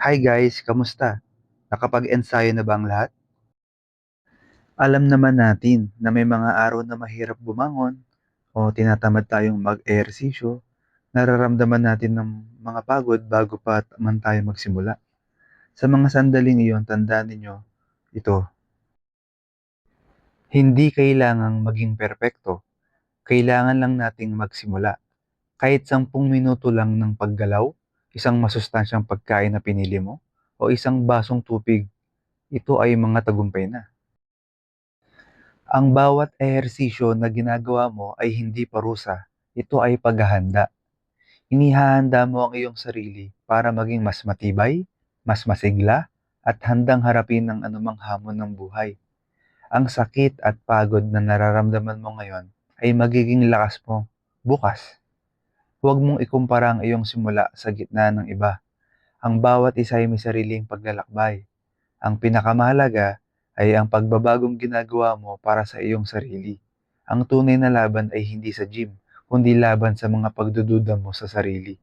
Hi guys, kamusta? Nakapag-ensayo na ba ang lahat? Alam naman natin na may mga araw na mahirap bumangon o tinatamad tayong mag-ehersisyo, nararamdaman natin ng mga pagod bago pa man tayo magsimula. Sa mga sandaling iyon, tandaan ninyo ito, hindi kailangang maging perpekto, kailangan lang nating magsimula. Kahit 10 minuto lang ng paggalaw, isang masustansyang pagkain na pinili mo, o isang basong tubig, ito ay mga tagumpay na. Ang bawat ehersisyo na ginagawa mo ay hindi parusa. Ito ay paghahanda. Inihahanda mo ang iyong sarili para maging mas matibay, mas masigla, at handang harapin ang anumang hamon ng buhay. Ang sakit at pagod na nararamdaman mo ngayon ay magiging lakas mo bukas. Huwag mong ikumpara ang iyong simula sa gitna ng iba. Ang bawat isa ay may sariling paglalakbay. Ang pinakamahalaga ay ang pagbabagong ginagawa mo para sa iyong sarili. Ang tunay na laban ay hindi sa gym, kundi laban sa mga pagdududa mo sa sarili.